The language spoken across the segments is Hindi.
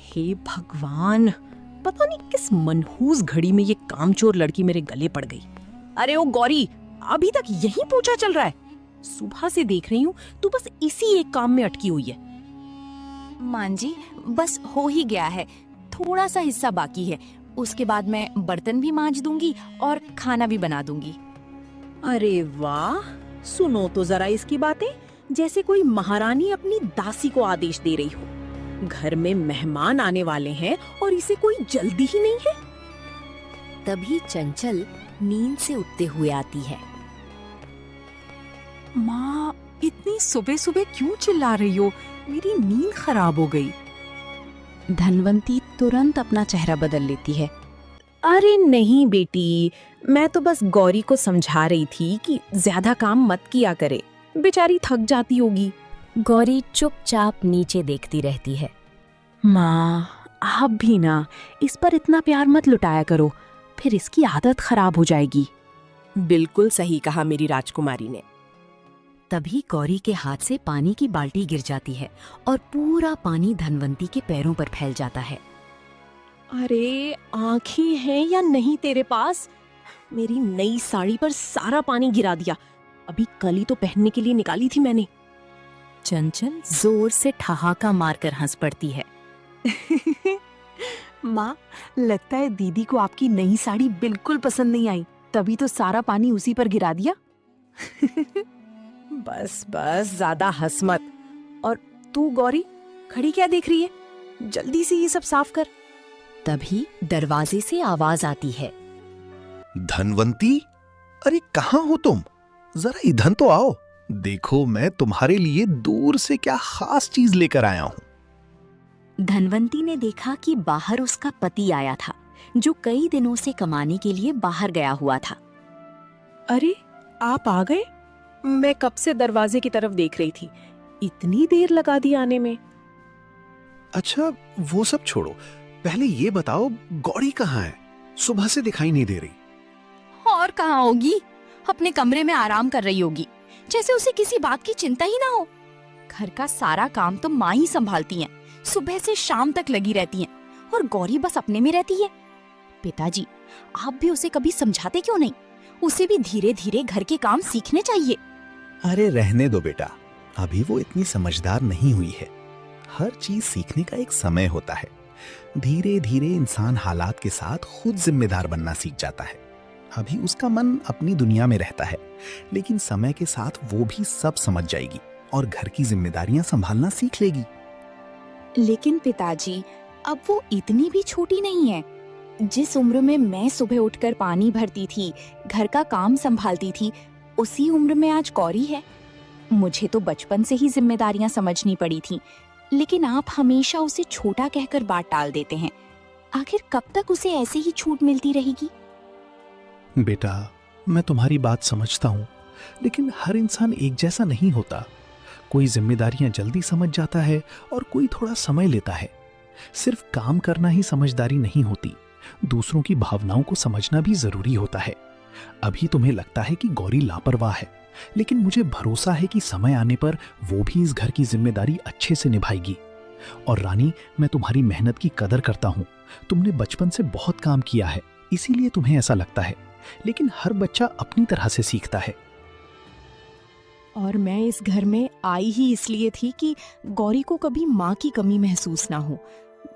हे भगवान, पता नहीं किस मनहूस घड़ी में ये कामचोर लड़की मेरे गले पड़ गई। अरे ओ गौरी, अभी तक यही पोछा चल रहा है? सुबह से देख रही हूँ तू बस इसी एक काम में अटकी हुई है। मां जी, बस हो ही गया है, थोड़ा सा हिस्सा बाकी है। उसके बाद मैं बर्तन भी मांज दूंगी और खाना भी बना दूंगी। अरे वाह, सुनो तो जरा इसकी बातें, जैसे कोई महारानी अपनी दासी को आदेश दे रही हो। घर में मेहमान आने वाले हैं और इसे कोई जल्दी ही नहीं है। तभी चंचल नींद से उठते हुए आती है। माँ, इतनी सुबह सुबह क्यों चिल्ला रही हो? मेरी नींद खराब हो गई। धनवंती तुरंत अपना चेहरा बदल लेती है। अरे नहीं बेटी, मैं तो बस गौरी को समझा रही थी कि ज्यादा काम मत किया करे, बेचारी थक जाती होगी। गौरी चुपचाप नीचे देखती रहती है। माँ, आप भी ना इस पर इतना प्यार मत लुटाया करो, फिर इसकी आदत खराब हो जाएगी। बिल्कुल सही कहा मेरी राजकुमारी ने। तभी गौरी के हाथ से पानी की बाल्टी गिर जाती है और पूरा पानी धनवंती के पैरों पर फैल जाता है। अरे आँखें हैं या नहीं तेरे पास? मेरी नई साड़ी पर सारा पानी गिरा दिया। अभी कल ही तो पहनने के लिए निकाली थी मैंने। चंचल जोर से ठहाका मारकर हंस पड़ती है। माँ, लगता है दीदी को आपकी नई साड़ी बिल्कुल पसंद नहीं आई, तभी तो सारा पानी उसी पर गिरा दिया। बस बस, ज्यादा हंस मत। और तू गौरी, खड़ी क्या देख रही है? जल्दी से ये सब साफ कर। तभी दरवाजे से आवाज आती है। धनवंती, अरे कहाँ हो तुम? जरा इधर तो आओ। देखो, मैं तुम्हारे लिए दूर से क्या खास चीज लेकर आया हूँ। धनवंती ने देखा कि बाहर उसका पति आया था, जो कई दिनों से कमाने के लिए बाहर गया हुआ था। अरे आप आ गए? मैं कब से दरवाजे की तरफ देख रही थी, इतनी देर लगा दी आने में। अच्छा, वो सब छोड़ो, पहले ये बताओ गौरी कहाँ है? सुबह से दिखाई नहीं दे रही। और कहाँ होगी? अपने कमरे में आराम कर रही होगी, जैसे उसे किसी बात की चिंता ही ना हो। घर का सारा काम तो माँ ही संभालती हैं, सुबह से शाम तक लगी रहती हैं, और गौरी बस अपने में रहती है। पिताजी, आप भी उसे कभी समझाते क्यों नहीं? उसे भी धीरे धीरे घर के काम सीखने चाहिए। अरे रहने दो बेटा, अभी वो इतनी समझदार नहीं हुई है। हर चीज सीखने का एक समय होता है। धीरे धीरे इंसान हालात के साथ खुद जिम्मेदार बनना सीख जाता है। अभी उसका मन अपनी दुनिया में रहता है, लेकिन समय के साथ वो भी सब समझ जाएगी और घर की जिम्मेदारियां संभालना सीख लेगी। लेकिन पिताजी, अब वो इतनी भी छोटी नहीं है। जिस उम्र में मैं सुबह उठकर पानी भरती थी, घर का काम संभालती थी, उसी उम्र में आज गौरी है। मुझे तो बचपन से ही जिम्मेदारियां समझनी पड़ी थी, लेकिन आप हमेशा उसे छोटा कहकर बात टाल देते हैं। आखिर कब तक उसे ऐसे ही छूट मिलती रहेगी? बेटा, मैं तुम्हारी बात समझता हूँ, लेकिन हर इंसान एक जैसा नहीं होता। कोई जिम्मेदारियां जल्दी समझ जाता है और कोई थोड़ा समय लेता है। सिर्फ काम करना ही समझदारी नहीं होती, दूसरों की भावनाओं को समझना भी जरूरी होता है। अभी तुम्हें लगता है कि गौरी लापरवाह है, लेकिन मुझे भरोसा है कि समय आने पर वो भी इस घर की जिम्मेदारी अच्छे से निभाएगी। और रानी, मैं तुम्हारी मेहनत की कदर करता हूँ। तुमने बचपन से बहुत काम किया है, इसीलिए तुम्हें ऐसा लगता है, लेकिन हर बच्चा अपनी तरह से सीखता है। और मैं इस घर में आई ही इसलिए थी कि गौरी को कभी माँ की कमी महसूस ना हो।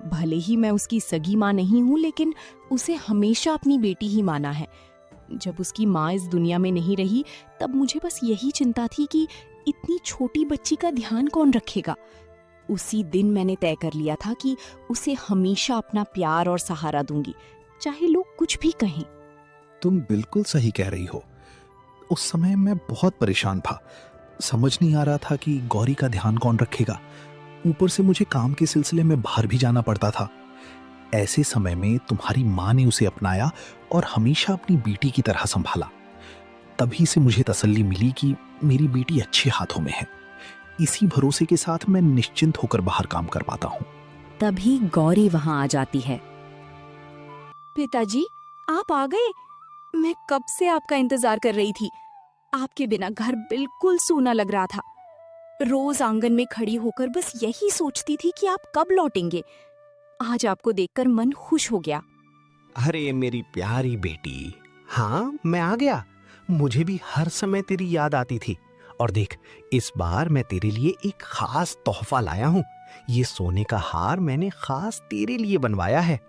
भले ही मैं उसकी सगी माँ नहीं हूँ, लेकिन उसे हमेशा अपनी बेटी ही माना है। जब उसकी माँ इस दुनिया में नहीं रही, तब मुझे बस यही चिंता थी कि इतनी छोटी बच्ची का ध्यान कौन रखेगा। उसी दिन मैंने तय कर लिया था कि उसे हमेशा अपना प्यार और सहारा दूंगी, चाहे लोग कुछ भी कहें। तुम बिल्कुल सही कह रही हो। उस समय मैं बहुत परेशान था, समझ नहीं आ रहा था कि गौरी का ध्यान कौन रखेगा। ऊपर से मुझे काम के सिलसिले में बाहर भी जाना पड़ता था। ऐसे समय में तुम्हारी माँ ने उसे अपनाया और हमेशा अपनी बेटी की तरह संभाला। तभी से मुझे तसल्ली मिली कि मेरी बेटी अच्छे हाथों में है। इसी भरोसे के साथ मैं निश्चिंत होकर बाहर काम कर पाता हूँ। तभी गौरी वहां आ जाती है। पिताजी, आप आ गए? मैं कब से आपका इंतजार कर रही थी। आपके बिना घर बिल्कुल सूना लग रहा था। रोज आंगन में खड़ी होकर बस यही सोचती थी कि आप कब लौटेंगे। आज आपको देखकर मन खुश हो गया। अरे मेरी प्यारी बेटी, हाँ मैं आ गया। मुझे भी हर समय तेरी याद आती थी। और देख, इस बार मैं तेरे लिए एक खास तोहफा लाया हूँ। ये सोने का हार मैंने खास तेरे लिए बनवाया है।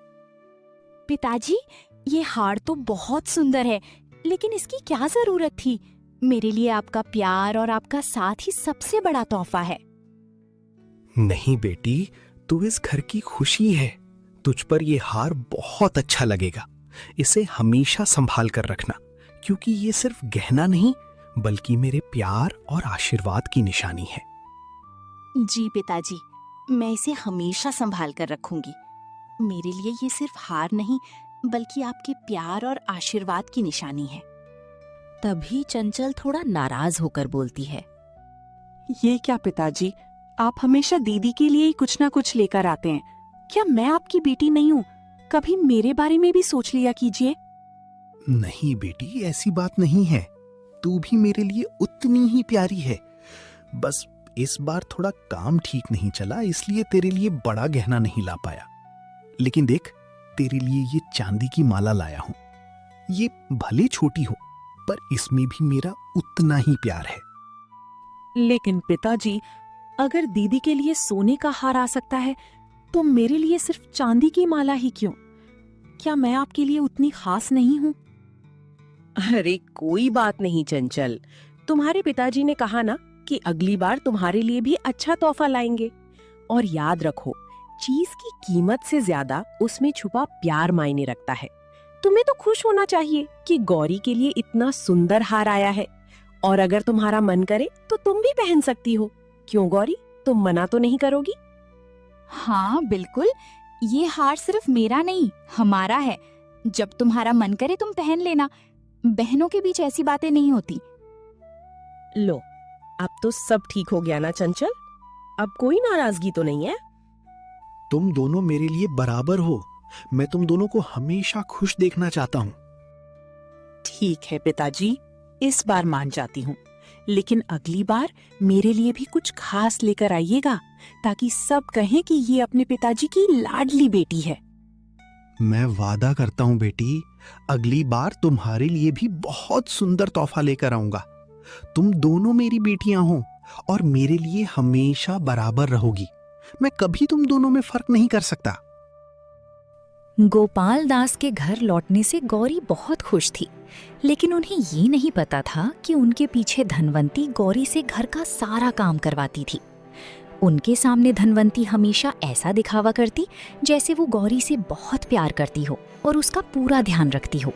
पिताजी, ये हार तो बहुत सुंदर है, लेकिन इसकी क्या जरूरत थी? मेरे लिए आपका प्यार और आपका साथ ही सबसे बड़ा तोहफा है। नहीं बेटी, तू इस घर की खुशी है। तुझ पर ये हार बहुत अच्छा लगेगा। इसे हमेशा संभाल कर रखना, क्योंकि ये सिर्फ गहना नहीं बल्कि मेरे प्यार और आशीर्वाद की निशानी है। जी पिताजी, मैं इसे हमेशा संभाल कर रखूंगी। मेरे लिए ये सिर्फ हार नहीं बल्कि आपके प्यार और आशीर्वाद की निशानी है। तभी चंचल थोड़ा नाराज होकर बोलती है। ये क्या पिताजी, आप हमेशा दीदी के लिए ही कुछ ना कुछ लेकर आते हैं। क्या मैं आपकी बेटी नहीं हूँ? कभी मेरे बारे में भी सोच लिया कीजिए। नहीं बेटी, ऐसी बात नहीं है। तू भी मेरे लिए उतनी ही प्यारी है। बस इस बार थोड़ा काम ठीक नहीं चला, इसलिए तेरे लिए बड़ा गहना नहीं ला पाया। लेकिन देख, तेरे लिए ये चांदी की माला लाया हूं। ये भले छोटी हो, पर इसमें भी मेरा उतना ही प्यार है। लेकिन पिताजी, अगर दीदी के लिए सोने का हार आ सकता है तो मेरे लिए सिर्फ चांदी की माला ही क्यों? क्या मैं आपके लिए उतनी खास नहीं हूँ? अरे कोई बात नहीं चंचल, तुम्हारे पिताजी ने कहा ना कि अगली बार तुम्हारे लिए भी अच्छा तोहफा लाएंगे। और याद रखो, चीज की कीमत से ज्यादा उसमें छुपा प्यार मायने रखता है। तुम्हें तो खुश होना चाहिए कि गौरी के लिए इतना सुंदर हार आया है। और अगर तुम्हारा मन करे तो तुम भी पहन सकती हो। क्यों गौरी, तुम मना तो नहीं करोगी? हाँ बिल्कुल, ये हार सिर्फ मेरा नहीं, हमारा है। जब तुम्हारा मन करे तुम पहन लेना। बहनों के बीच ऐसी बातें नहीं होती। लो, अब तो सब ठीक हो गया ना चंचल? अब कोई नाराजगी तो नहीं है? तुम दोनों मेरे लिए बराबर हो। मैं तुम दोनों को हमेशा खुश देखना चाहता हूँ। ठीक है पिताजी, इस बार मान जाती हूँ, लेकिन अगली बार मेरे लिए भी कुछ खास लेकर आइएगा, ताकि सब कहें कि ये अपने पिताजी की लाडली बेटी है। मैं वादा करता हूँ बेटी, अगली बार तुम्हारे लिए भी बहुत सुंदर तोहफा लेकर आऊंगा। तुम दोनों मेरी बेटियां हो और मेरे लिए हमेशा बराबर रहोगी। मैं कभी तुम दोनों में फर्क नहीं कर सकता। गोपाल दास के घर लौटने से गौरी बहुत खुश थी, लेकिन उन्हें ये नहीं पता था कि उनके पीछे धनवंती गौरी से घर का सारा काम करवाती थी। उनके सामने धनवंती हमेशा ऐसा दिखावा करती जैसे वो गौरी से बहुत प्यार करती हो और उसका पूरा ध्यान रखती हो।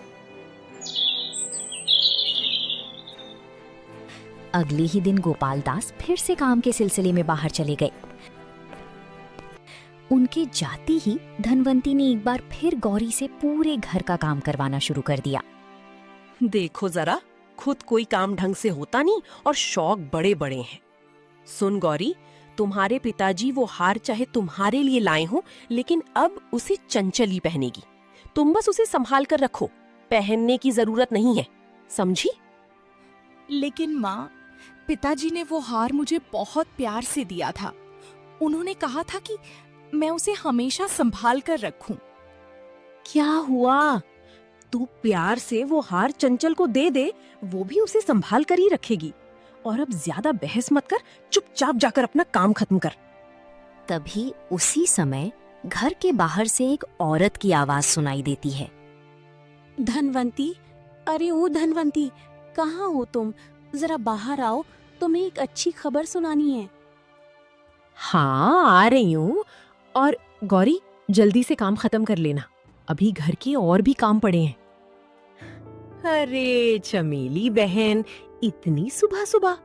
अगले ही दिन गोपाल दास फिर से काम के सिलसिले में बाहर चले गए। उनके जाते ही धनवंती ने एक बार फिर गौरी से पूरे घर का काम करवाना शुरू कर दिया। देखो जरा, खुद कोई काम ढंग से होता नहीं और शौक बड़े बड़े हैं। सुन गौरी, तुम्हारे पिताजी वो हार चाहे तुम्हारे लिए लाए हो, लेकिन अब उसे चंचल ही पहनेगी। तुम बस उसे संभाल कर रखो, पहनने की जरूरत नहीं है, समझी? लेकिन माँ, पिताजी ने वो हार मुझे बहुत प्यार से दिया था। उन्होंने कहा था कि मैं उसे हमेशा संभाल कर रखूं। क्या हुआ? तू प्यार से वो हार चंचल को दे दे, वो भी उसे संभाल कर ही रखेगी। और अब ज्यादा बहस मत कर, चुपचाप जाकर अपना काम खत्म कर। तभी उसी समय घर के बाहर से एक औरत की आवाज सुनाई देती है। धनवंती, अरे ओ धनवंती, कहाँ हो तुम? जरा बाहर आओ, तुम्हें एक अच्छी खबर सुनानी है। हाँ, आ रही हूँ। और गौरी, जल्दी से काम खत्म कर लेना, अभी घर के और भी काम पड़े हैं। अरे चमेली बहन, इतनी सुबह सुबह,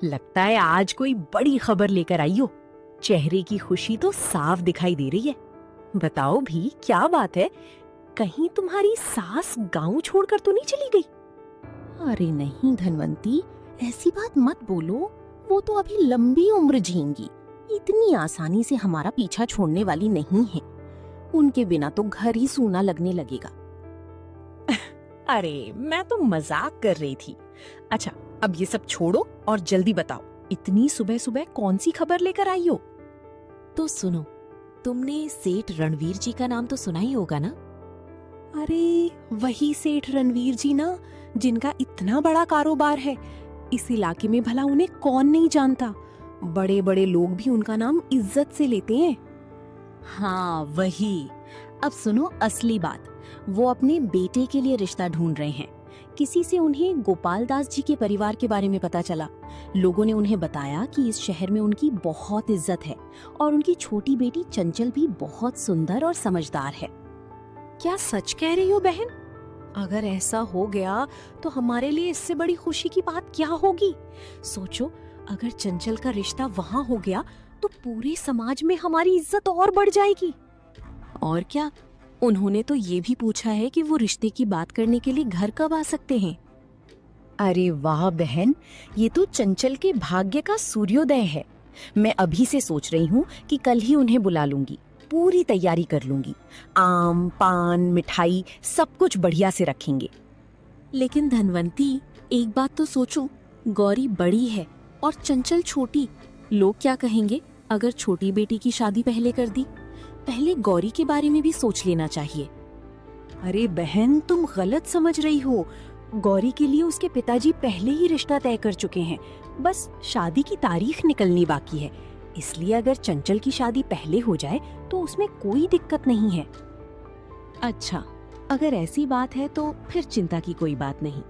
लगता है आज कोई बड़ी खबर लेकर आई हो। चेहरे की खुशी तो साफ दिखाई दे रही है। बताओ भी, क्या बात है? कहीं तुम्हारी सास गांव छोड़कर तो नहीं चली गई? अरे नहीं धनवंती, ऐसी बात मत बोलो। वो तो अभी लंबी उम्र जिएंगी, इतनी आसानी से हमारा पीछा छोड़ने वाली नहीं है। उनके बिना तो घर ही सूना लगने लगेगा। अरे मैं तो मजाक कर रही थी। अच्छा, अब ये सब छोड़ो और जल्दी बताओ, इतनी सुबह सुबह कौन सी खबर लेकर आई हो? तो सुनो, तुमने सेठ रणवीर जी का नाम तो सुना ही होगा ना? अरे वही सेठ रणवीर जी ना, जिनका इतना बड़ा कारोबार है। इस इलाके में भला उन्हें कौन नहीं जानता। बड़े बड़े लोग भी उनका नाम इज्जत से लेते हैं। हाँ वही। अब सुनो असली बात। वो अपने बेटे के लिए रिश्ता ढूंढ रहे हैं। किसी से उन्हें गोपाल दास जी के परिवार के बारे में पता चला। लोगों ने उन्हें बताया कि इस शहर में उनकी बहुत इज्जत है और उनकी छोटी बेटी चंचल भी बहुत सुंदर और समझदार है। क्या सच कह रही हो बहन? अगर ऐसा हो गया तो हमारे लिए इससे बड़ी खुशी की बात क्या होगी। सोचो, अगर चंचल का रिश्ता वहाँ हो गया तो पूरे समाज में हमारी इज्जत और बढ़ जाएगी। और क्या, उन्होंने तो ये भी पूछा है कि वो रिश्ते की बात करने के लिए घर कब आ सकते हैं। अरे वाह बहन, ये तो चंचल के भाग्य का सूर्योदय है। मैं अभी से सोच रही हूँ कि कल ही उन्हें बुला लूंगी। पूरी तैयारी कर लूंगी। आम, पान, मिठाई सब कुछ बढ़िया से रखेंगे। लेकिन धनवंती, एक बात तो सोचो, गौरी बड़ी है और चंचल छोटी। लोग क्या कहेंगे अगर छोटी बेटी की शादी पहले कर दी? पहले गौरी के बारे में भी सोच लेना चाहिए। अरे बहन, तुम गलत समझ रही हो। गौरी के लिए उसके पिताजी पहले ही रिश्ता तय कर चुके हैं। बस शादी की तारीख निकलनी बाकी है। इसलिए अगर चंचल की शादी पहले हो जाए तो उसमें कोई दिक्कत नहीं है। अच्छा, अगर ऐसी बात है तो फिर चिंता की कोई बात नहीं।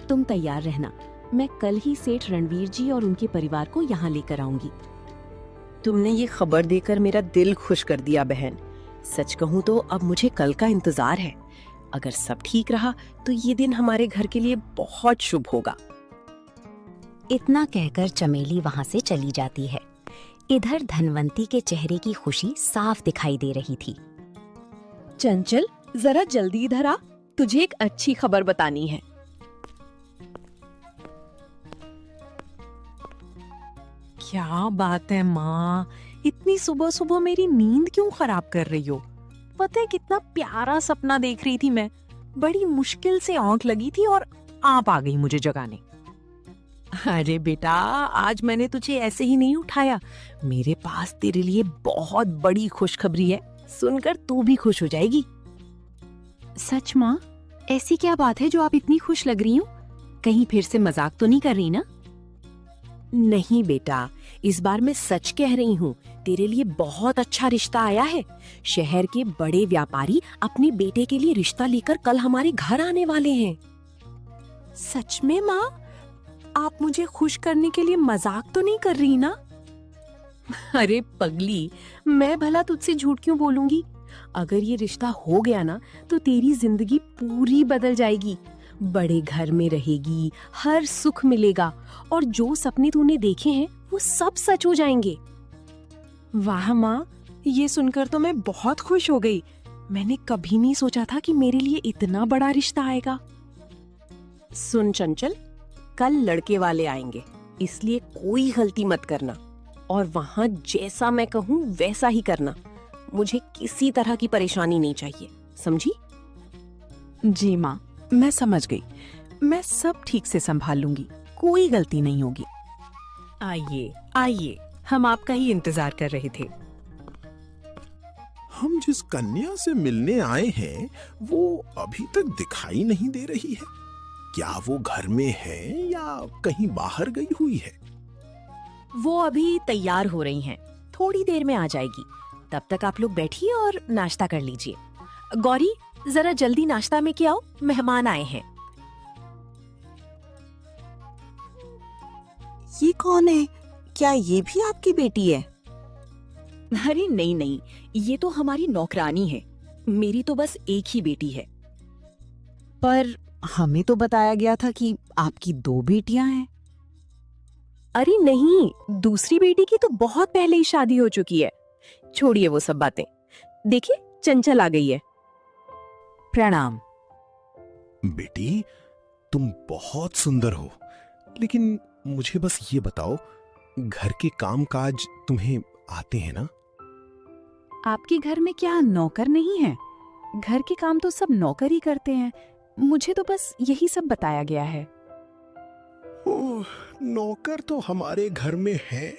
तुम तैयार रहना, मैं कल ही सेठ रणवीर जी और उनके परिवार को यहाँ लेकर आऊंगी। तुमने ये खबर देकर मेरा दिल खुश कर दिया बहन। सच कहूँ तो अब मुझे कल का इंतजार है। अगर सब ठीक रहा तो ये दिन हमारे घर के लिए बहुत शुभ होगा। इतना कहकर चमेली वहां से चली जाती है। इधर धनवंती के चेहरे की खुशी साफ दिखाई दे रही थी। चंचल, जरा जल्दी इधर आ, तुझे एक अच्छी खबर बतानी है। क्या बात है माँ, इतनी सुबह सुबह मेरी नींद क्यों खराब कर रही हो? पता है कितना प्यारा सपना देख रही थी मैं। बड़ी मुश्किल से आंख लगी थी और आप आ गई मुझे जगाने। अरे बेटा, आज मैंने तुझे ऐसे ही नहीं उठाया। मेरे पास तेरे लिए बहुत बड़ी खुशखबरी है, सुनकर तू भी खुश हो जाएगी। सच माँ? ऐसी क्या बात है जो आप इतनी खुश लग रही हो? कहीं फिर से मजाक तो नहीं कर रही ना? नहीं बेटा, इस बार मैं सच कह रही हूँ। तेरे लिए बहुत अच्छा रिश्ता आया है। शहर के बड़े व्यापारी अपने बेटे के लिए रिश्ता लेकर कल हमारे घर आने वाले हैं। सच में माँ? आप मुझे खुश करने के लिए मजाक तो नहीं कर रही ना? अरे पगली, मैं भला तुझसे झूठ क्यों बोलूंगी? अगर ये रिश्ता हो गया ना तो तेरी जिंदगी पूरी बदल जाएगी। बड़े घर में रहेगी, हर सुख मिलेगा और जो सपने तूने देखे हैं वो सब सच हो जाएंगे। वाह माँ, ये सुनकर तो मैं बहुत खुश हो गई। मैंने कभी नहीं सोचा था कि मेरे लिए इतना बड़ा रिश्ता आएगा। सुन चंचल, कल लड़के वाले आएंगे, इसलिए कोई गलती मत करना और वहाँ जैसा मैं कहूँ वैसा ही करना। मुझे किसी तरह की परेशानी नहीं चाहिए, समझी? जी माँ, मैं समझ गई। मैं सब ठीक से संभाल लूंगी, कोई गलती नहीं होगी। आइए आइए, हम आपका ही इंतजार कर रहे थे। हम जिस कन्या से मिलने आए हैं वो अभी तक दिखाई नहीं दे रही है। क्या वो घर में है या कहीं बाहर गई हुई है? वो अभी तैयार हो रही हैं, थोड़ी देर में आ जाएगी। तब तक आप लोग बैठिए और नाश्ता कर लीजिए। गौरी, जरा जल्दी नाश्ता में क्या आओ, मेहमान आए हैं। ये कौन है? क्या ये भी आपकी बेटी है? अरे नहीं नहीं, ये तो हमारी नौकरानी है। मेरी तो बस एक ही बेटी है। पर हमें तो बताया गया था कि आपकी 2 बेटियां हैं। अरे नहीं, दूसरी बेटी की तो बहुत पहले ही शादी हो चुकी है। छोड़िए वो सब बातें। देखिए, चंचल आ गई है। प्रणाम। बेटी, तुम बहुत सुंदर हो, लेकिन मुझे बस ये बताओ, घर के काम काज तुम्हें आते हैं ना? आपके घर में क्या नौकर नहीं है? घर के काम तो सब नौकर ही करते हैं। मुझे तो बस यही सब बताया गया है। ओह, नौकर तो हमारे घर में है,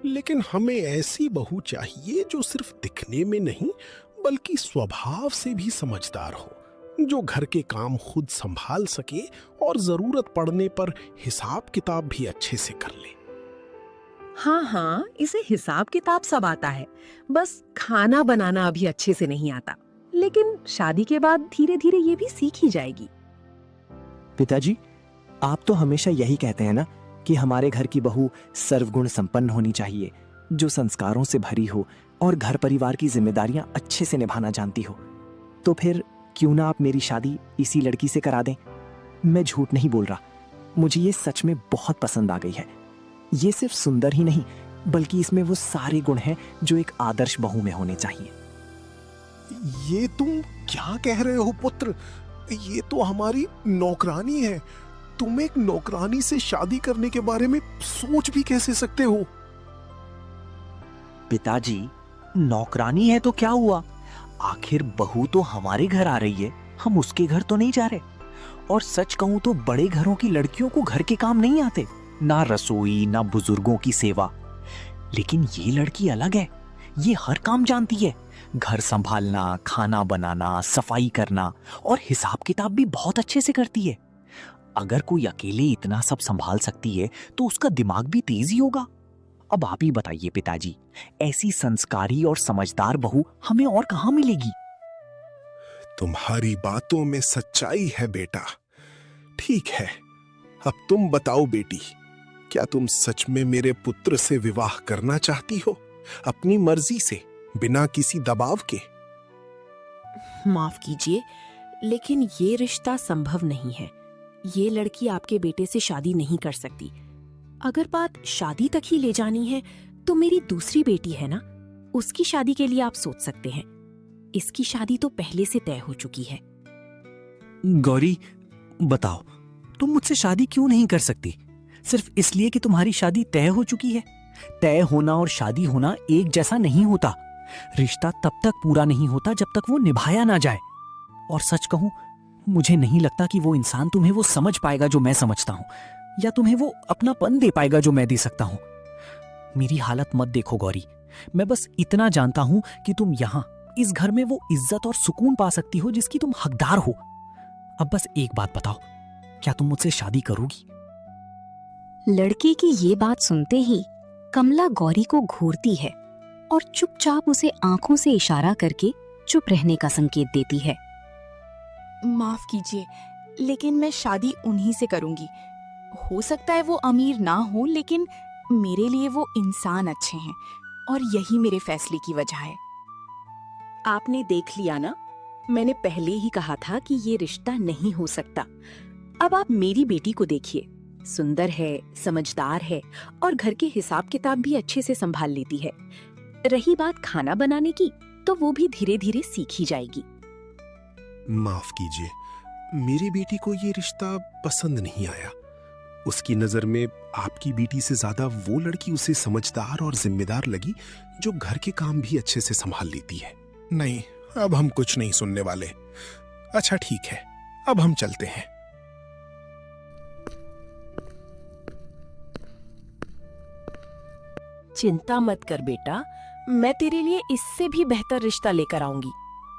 लेकिन हमें ऐसी बहू चाहिए जो सिर्फ दिखने में नहीं बल्कि स्वभाव से भी समझदार हो, जो घर के काम खुद संभाल सके और जरूरत पड़ने पर हिसाब किताब भी अच्छे से कर ले। हाँ हाँ, इसे हिसाब किताब सब आता है, बस खाना बनाना अभी अच्छे से नहीं आता। लेकिन शादी के बाद धीरे धीरे ये भी सीख ही जाएगी। पिताजी, आप तो हमेशा यही कहते हैं ना कि हमारे घर की बहू सर्वगुण संपन्न होनी चाहिए, जो संस्कारों से भरी हो और घर परिवार की जिम्मेदारियां अच्छे से निभाना जानती हो। तो फिर क्यों ना आप मेरी शादी इसी लड़की से करा दें। मैं झूठ नहीं बोल रहा, मुझे ये सच में बहुत पसंद आ गई है। ये सिर्फ सुंदर ही नहीं बल्कि इसमें वो सारे गुण हैं जो एक आदर्श बहू में होने चाहिए। ये तुम क्या कह रहे हो पुत्र? ये तो हमारी नौकरानी है। तुम एक नौकरानी से शादी करने के बारे में सोच भी कैसे सकते हो? पिताजी, नौकरानी है तो क्या हुआ, आखिर बहू तो हमारे घर आ रही है, हम उसके घर तो नहीं जा रहे। और सच कहूं तो बड़े घरों की लड़कियों को घर के काम नहीं आते, ना रसोई ना बुजुर्गों की सेवा। लेकिन ये लड़की अलग है, ये हर काम जानती है, घर संभालना, खाना बनाना, सफाई करना और हिसाब किताब भी बहुत अच्छे से करती है। अगर कोई अकेले इतना सब संभाल सकती है तो उसका दिमाग भी तेज ही होगा। अब आप ही बताइए पिताजी, ऐसी संस्कारी और समझदार बहू हमें और कहां मिलेगी? तुम्हारी बातों में सच्चाई है बेटा। ठीक है, अब तुम बताओ बेटी, क्या तुम सच में मेरे पुत्र से विवाह करना चाहती हो, अपनी मर्जी से, बिना किसी दबाव के? माफ कीजिए, लेकिन ये रिश्ता संभव नहीं है। ये लड़की आपके बेटे से शादी नहीं कर सकती। अगर बात शादी तक ही ले जानी है तो मेरी दूसरी बेटी है ना, उसकी शादी के लिए आप सोच सकते हैं। इसकी शादी तो पहले से तय हो चुकी है। गौरी, बताओ, तुम मुझसे शादी क्यों नहीं कर सकती? सिर्फ इसलिए कि तुम्हारी शादी तय हो चुकी है? तय होना और शादी होना एक जैसा नहीं होता। रिश्ता तब तक पूरा नहीं होता जब तक वो निभाया ना जाए। और सच कहूं, मुझे नहीं लगता कि वो इंसान तुम्हें वो समझ पाएगा जो मैं समझता हूं, या तुम्हें वो अपनापन दे पाएगा जो मैं दे सकता हूं। मेरी हालत मत देखो गौरी, मैं बस इतना जानता हूं कि तुम यहां इस घर में वो इज्जत और सुकून पा सकती हो जिसकी तुम हकदार हो। अब बस एक बात बताओ, क्या तुम मुझसे शादी करोगी? लड़के की ये बात सुनते ही कमला गौरी को घूरती है और चुपचाप उसे आंखों से इशारा करके चुप रहने का संकेत देती है। माफ कीजिए, लेकिन मैं शादी उन्हीं से करूंगी। हो सकता है वो अमीर ना हो, लेकिन मेरे लिए वो इंसान अच्छे हैं और यही मेरे फैसले की वजह है। आपने देख लिया ना, मैंने पहले ही कहा था कि ये रिश्ता नहीं हो सकता। अब आप मेरी बेटी को देखिए, सुंदर है, समझदार है और घर के हिसाब किताब भी अच्छे से संभाल लेती है। रही बात खाना बनाने की, तो वो भी धीरे धीरे सीख ही जाएगी। माफ कीजिए, मेरी बेटी को ये रिश्ता पसंद नहीं आया। उसकी नजर में आपकी बेटी से ज्यादा वो लड़की उसे समझदार और जिम्मेदार लगी जो घर के काम भी अच्छे से संभाल लेती है। नहीं, अब हम कुछ नहीं सुनने वाले। अच्छा ठीक है, अब हम चलते हैं। चिंता मत कर बेटा, मैं तेरे लिए इससे भी बेहतर रिश्ता लेकर आऊंगी।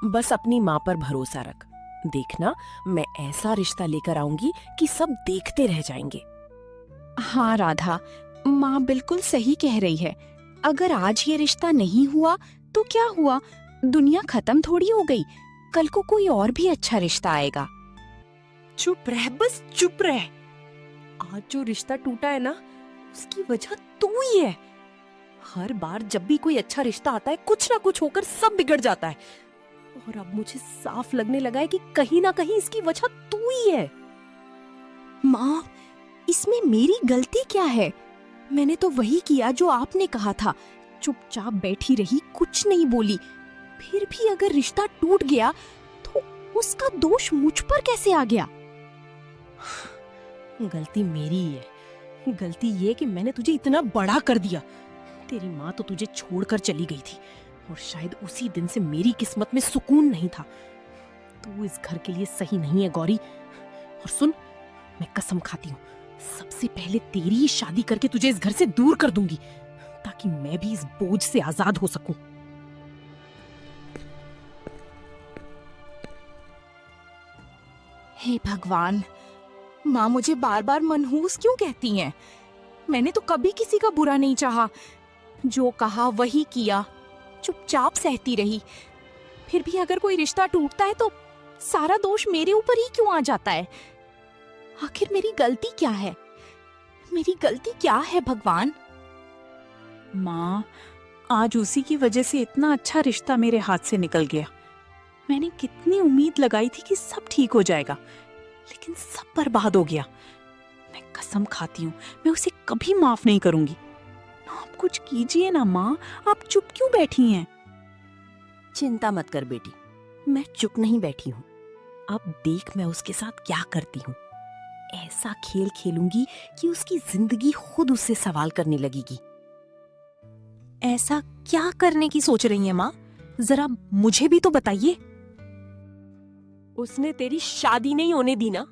बस अपनी माँ पर भरोसा रख। देखना, मैं ऐसा रिश्ता लेकर आऊंगी कि सब देखते रह जाएंगे। हाँ राधा, माँ बिल्कुल सही कह रही है। अगर आज ये रिश्ता नहीं हुआ तो क्या हुआ, दुनिया खत्म थोड़ी हो गई। कल को कोई और भी अच्छा रिश्ता आएगा। चुप रह, बस चुप रह। आज जो रिश्ता टूटा है ना, उसकी वजह तू ही है। हर बार जब भी कोई अच्छा रिश्ता आता है, कुछ ना कुछ होकर सब बिगड़ जाता है। और अब मुझे साफ लगने लगा है कि कहीं ना कहीं इसकी वजह तू ही है। माँ, इसमें मेरी गलती क्या है? मैंने तो वही किया जो आपने कहा था। चुपचाप बैठी रही, कुछ नहीं बोली। फिर भी अगर रिश्ता टूट गया तो उसका दोष मुझ पर कैसे आ गया? गलती मेरी ही है। गलती ये कि मैंने तुझे इतना बड़ा कर दिया। तेरी माँ तो तुझे छोड़कर चली गई थी और शायद उसी दिन से मेरी किस्मत में सुकून नहीं था। तू इस घर के लिए सही नहीं है गौरी। और सुन, मैं कसम खाती हूँ, सबसे पहले तेरी ही शादी करके तुझे इस घर से दूर कर दूंगी, ताकि मैं भी इस बोझ से आजाद हो सकूं। हे भगवान, माँ मुझे बार बार मनहूस क्यों कहती हैं? मैंने तो कभी किसी का बुरा नहीं चाहा। जो कहा वही किया, चुपचाप सहती रही। फिर भी अगर कोई रिश्ता टूटता है तो सारा दोष मेरे ऊपर ही क्यों आ जाता है? आखिर मेरी गलती क्या है? मेरी गलती क्या है भगवान? माँ, आज उसी की वजह से इतना अच्छा रिश्ता मेरे हाथ से निकल गया। मैंने कितनी उम्मीद लगाई थी कि सब ठीक हो जाएगा, लेकिन सब बर्बाद हो गया। मैं कसम खाती हूँ, मैं उसे कभी माफ नहीं करूंगी। आप कुछ कीजिए ना माँ, आप चुप क्यों बैठी हैं? चिंता मत कर बेटी, मैं चुप नहीं बैठी हूँ। अब देख मैं उसके साथ क्या करती हूँ। ऐसा खेल खेलूंगी कि उसकी जिंदगी खुद उससे सवाल करने लगेगी। ऐसा क्या करने की सोच रही हैं माँ? जरा मुझे भी तो बताइए। उसने तेरी शादी नहीं होने दी ना,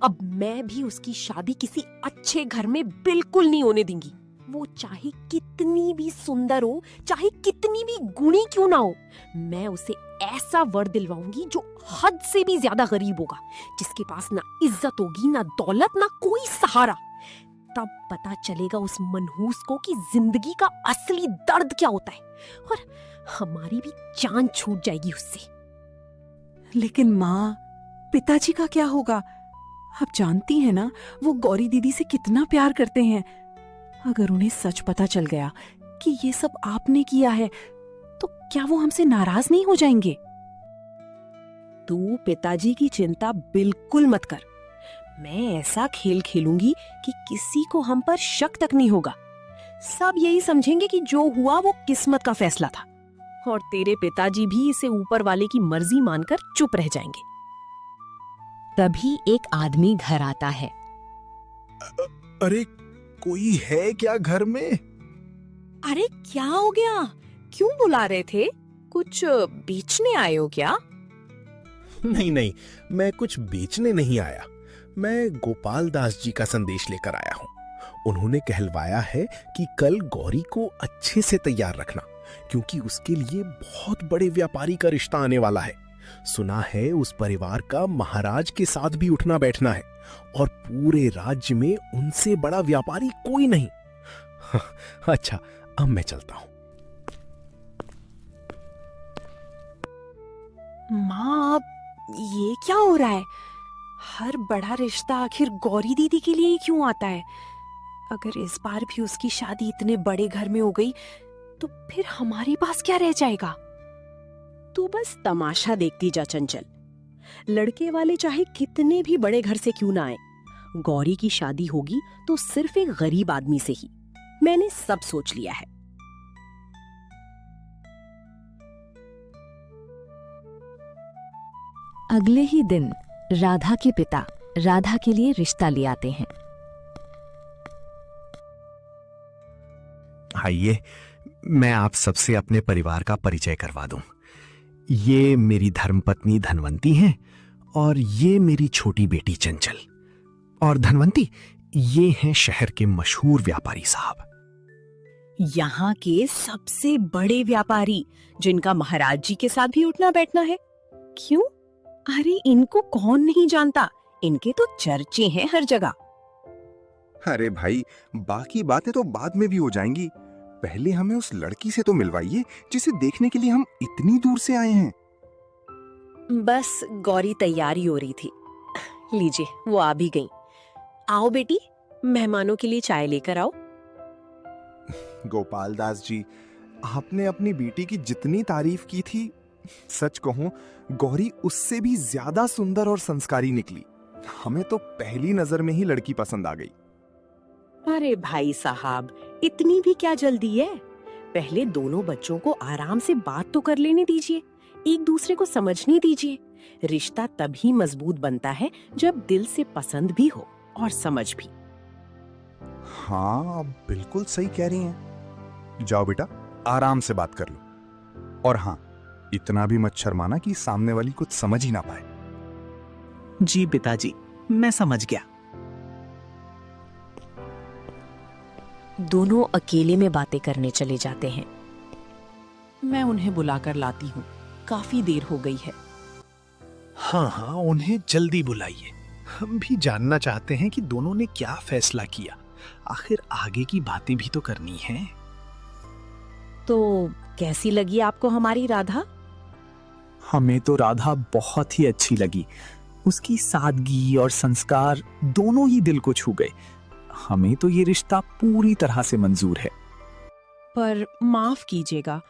अब मैं भी उसकी शादी किसी अच्छे घर में बिल्कुल नहीं होने दूंगी। वो चाहे कितनी भी सुंदर हो, चाहे कितनी भी गुणी क्यों ना हो, मैं उसे ऐसा वर दिलवाऊंगी जो हद से भी ज्यादा गरीब होगा, जिसके पास ना इज्जत होगी, ना दौलत, ना कोई सहारा। तब पता चलेगा उस मनहूस को कि जिंदगी का असली दर्द क्या होता है, और हमारी भी जान छूट जाएगी उससे। लेकिन माँ, पिताजी का क्या होगा? आप जानती हैं ना, वो गौरी दीदी से कितना प्यार करते हैं। अगर उन्हें सच पता चल गया कि ये सब आपने किया है, तो क्या वो हमसे नाराज नहीं हो जाएंगे? तू पिताजी की चिंता बिल्कुल मत कर। मैं ऐसा खेल खेलूंगी कि किसी को हम पर शक तक नहीं होगा। सब यही समझेंगे कि जो हुआ वो किस्मत का फैसला था, और तेरे पिताजी भी इसे ऊपर वाले की मर्जी मानकर चुप रह जाएंगे। तभी एक आदमी घर आता है। अरे कोई है क्या घर में? अरे क्या हो गया? क्यों बुला रहे थे? कुछ बेचने आए हो क्या? नहीं नहीं, मैं कुछ बेचने नहीं आया। मैं गोपाल दास जी का संदेश लेकर आया हूँ। उन्होंने कहलवाया है कि कल गौरी को अच्छे से तैयार रखना, क्योंकि उसके लिए बहुत बड़े व्यापारी का रिश्ता आने वाला है। सुना है उस परिवार का महाराज के साथ भी उठना बैठना है, और पूरे राज्य में उनसे बड़ा व्यापारी कोई नहीं। अच्छा, अब मैं चलता हूं। माँ, अब ये क्या हो रहा है? हर बड़ा रिश्ता आखिर गौरी दीदी के लिए ही क्यों आता है? अगर इस बार भी उसकी शादी इतने बड़े घर में हो गई, तो फिर हमारे पास क्या रह जाएगा? तू बस तमाशा देखती जा चंचल। लड़के वाले चाहे कितने भी बड़े घर से क्यों ना आए, गौरी की शादी होगी तो सिर्फ एक गरीब आदमी से ही। मैंने सब सोच लिया है। अगले ही दिन राधा के पिता राधा के लिए रिश्ता ले आते हैं। आइए, मैं आप सबसे अपने परिवार का परिचय करवा दूं। ये मेरी धर्मपत्नी धनवंती हैं, और ये मेरी छोटी बेटी चंचल। और धनवंती, ये हैं शहर के मशहूर व्यापारी साहब। यहाँ के सबसे बड़े व्यापारी, जिनका महाराज जी के साथ भी उठना बैठना है। क्यों? अरे इनको कौन नहीं जानता, इनके तो चर्चे हैं हर जगह। अरे भाई, बाकी बातें तो बाद में भी हो जाएंगी। पहले हमें उस लड़की से तो मिलवाइए जिसे देखने के लिए हम इतनी दूर से आए हैं। बस गौरी तैयारी हो रही थी। लीजिए, वो आ भी गई। आओ बेटी, मेहमानों के लिए चाय लेकर आओ। गोपाल दास जी, आपने अपनी बेटी की जितनी तारीफ की थी, सच कहूं गौरी उससे भी ज्यादा सुंदर और संस्कारी निकली। हमें तो पहली नजर में ही लड़की पसंद आ गई। अरे भाई साहब, इतनी भी क्या जल्दी है? पहले दोनों बच्चों को आराम से बात तो कर लेने दीजिए, एक दूसरे को समझने दीजिए। रिश्ता तभी मजबूत बनता है जब दिल से पसंद भी हो और समझ भी। हाँ, आप बिल्कुल सही कह रही हैं। जाओ बेटा, आराम से बात कर लो। और हाँ, इतना भी मत शर्माना कि सामने वाली कुछ समझ ही ना पाए। जी पिताजी, मैं समझ गया। दोनों अकेले में बातें करने चले जाते हैं। मैं उन्हें बुलाकर लाती हूँ, काफी देर हो गई है। हाँ हाँ, उन्हें जल्दी बुलाइए। हम भी जानना चाहते हैं कि दोनों ने क्या फैसला किया। आखिर आगे की बातें भी तो करनी हैं। तो कैसी लगी आपको हमारी राधा? हमें तो राधा बहुत ही अच्छी लगी। उसकी सादगी और संस्कार दोनों ही दिल को छू गए। हमें तो ये रिश्ता पूरी तरह से मंजूर है। पर माफ कीजिएगा,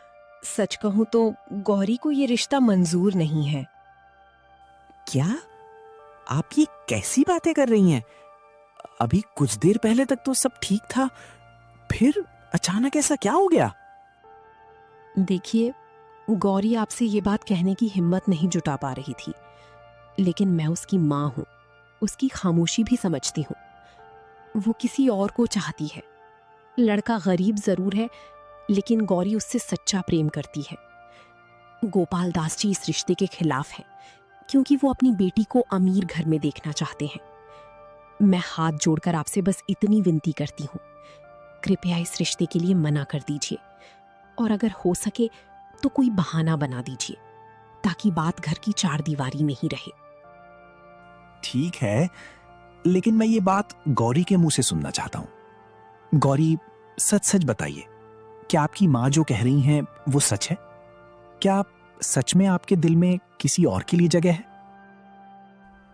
सच कहूं तो गौरी को ये रिश्ता मंजूर नहीं है। क्या आप ये कैसी बातें कर रही हैं? अभी कुछ देर पहले तक तो सब ठीक था, फिर अचानक ऐसा क्या हो गया? देखिए, गौरी आपसे ये बात कहने की हिम्मत नहीं जुटा पा रही थी, लेकिन मैं उसकी माँ हूं, उसकी खामोशी भी समझती हूँ। वो किसी और को चाहती है। लड़का गरीब जरूर है, लेकिन गौरी उससे सच्चा प्रेम करती है। गोपाल दास जी इस रिश्ते के खिलाफ हैं, क्योंकि वो अपनी बेटी को अमीर घर में देखना चाहते हैं। मैं हाथ जोड़कर आपसे बस इतनी विनती करती हूँ, कृपया इस रिश्ते के लिए मना कर दीजिए, और अगर हो सके तो कोई बहाना बना दीजिए, ताकि बात घर की चार दीवारी में ही रहे। ठीक है, लेकिन मैं ये बात गौरी के मुंह से सुनना चाहता हूं। गौरी, सच सच बताइए, क्या आपकी माँ जो कह रही हैं वो सच है? क्या सच में आपके दिल में किसी और के लिए जगह है?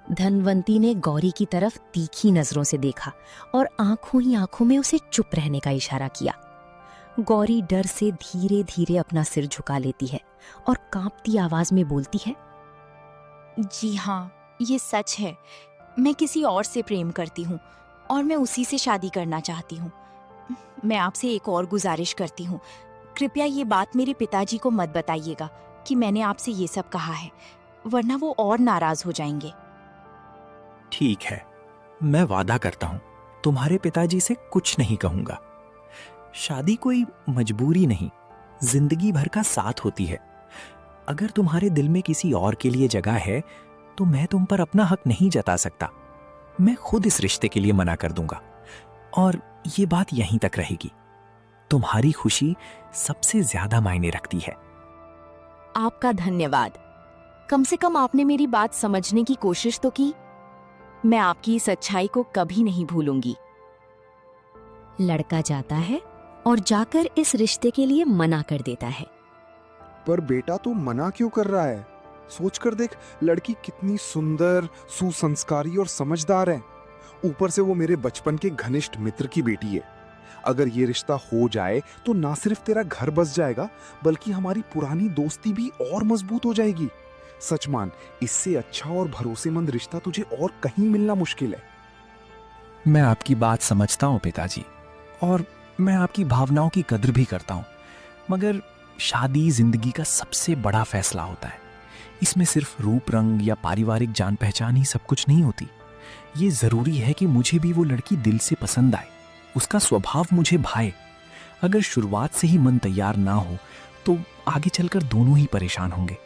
धनवंती ने गौरी की तरफ तीखी नजरों से देखा और आंखों ही आंखों में उसे चुप रहने का इशारा किया। गौरी डर से धीरे धीरे अपना सिर झुका लेती है और कांपती आवाज में बोलती है, जी हाँ, ये सच है। मैं किसी और से प्रेम करती हूँ और मैं उसी से शादी करना चाहती हूँ। मैं आपसे एक और गुजारिश करती हूँ, कृपया ये बात मेरे पिताजी को मत बताइएगा कि मैंने आपसे ये सब कहा है, वरना वो और नाराज हो जाएंगे। ठीक है, मैं वादा करता हूं तुम्हारे पिताजी से कुछ नहीं कहूंगा। शादी कोई मजबूरी नहीं, जिंदगी भर का साथ होती है। अगर तुम्हारे दिल में किसी और के लिए जगह है तो मैं तुम पर अपना हक नहीं जता सकता। मैं खुद इस रिश्ते के लिए मना कर दूंगा, और ये बात यहीं तक रहेगी। तुम्हारी खुशी सबसे ज्यादा मायने रखती है। आपका धन्यवाद। कम से कम आपने मेरी बात समझने की कोशिश तो की। मैं आपकी इस अच्छाई को कभी नहीं भूलूंगी। लड़का जाता है और जाकर इस रिश्ते के लिए मना कर देता है। पर बेटा तू मना क्यों कर रहा है? सोच कर देख, लड़की कितनी सुंदर, सुसंस्कारी और समझदार है। ऊपर से वो मेरे बचपन के घनिष्ठ मित्र की बेटी है। अगर ये रिश्ता हो जाए तो ना सिर्फ तेरा घर बस जाएगा, बल्कि हमारी पुरानी दोस्ती भी और मजबूत हो जाएगी। सच मान, इससे अच्छा और भरोसेमंद रिश्ता तुझे और कहीं मिलना मुश्किल है। मैं आपकी बात समझता हूं पिताजी, और मैं आपकी भावनाओं की कद्र भी करता हूं, मगर शादी जिंदगी का सबसे बड़ा फैसला होता है। इसमें सिर्फ रूप रंग या पारिवारिक जान पहचान ही सब कुछ नहीं होती। ये जरूरी है कि मुझे भी वो लड़की दिल से पसंद आए, उसका स्वभाव मुझे भाए। अगर शुरुआत से ही मन तैयार ना हो तो आगे चलकर दोनों ही परेशान होंगे।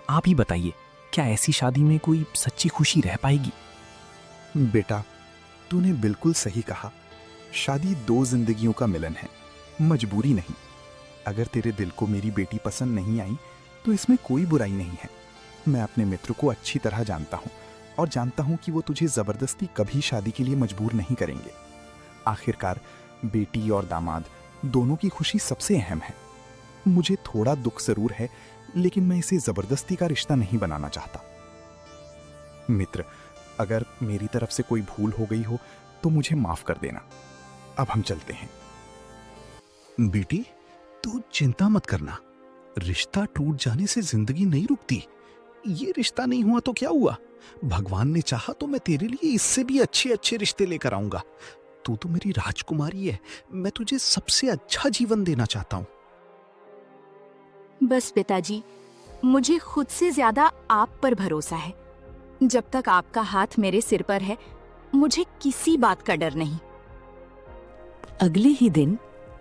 आप ही बताइए, क्या ऐसी शादी में कोई सच्ची खुशी रह पाएगी? बेटा, तूने बिल्कुल सही कहा। शादी दो जिंदगियों का मिलन है, मजबूरी नहीं। अगर तेरे दिल को मेरी बेटी पसंद नहीं आई तो इसमें कोई बुराई नहीं है। मैं अपने मित्र को अच्छी तरह जानता हूँ और जानता हूँ कि वो तुझे जबरदस्ती कभी शादी के लिए मजबूर नहीं करेंगे। आखिरकार बेटी और दामाद दोनों की खुशी सबसे अहम है। मुझे थोड़ा दुख जरूर है, लेकिन मैं इसे जबरदस्ती का रिश्ता नहीं बनाना चाहता। मित्र, अगर मेरी तरफ से कोई भूल हो गई हो तो मुझे माफ कर देना। अब हम चलते हैं। बेटी, तू चिंता मत करना। रिश्ता टूट जाने से जिंदगी नहीं रुकती। ये रिश्ता नहीं हुआ तो क्या हुआ? भगवान ने चाहा तो मैं तेरे लिए इससे भी अच्छे अच्छे रिश्ते लेकर आऊंगा। तू तो मेरी राजकुमारी है। मैं तुझे सबसे अच्छा जीवन देना चाहता हूं। बस पिताजी, मुझे खुद से ज्यादा आप पर भरोसा है। जब तक आपका हाथ मेरे सिर पर है, मुझे किसी बात का डर नहीं। अगले ही दिन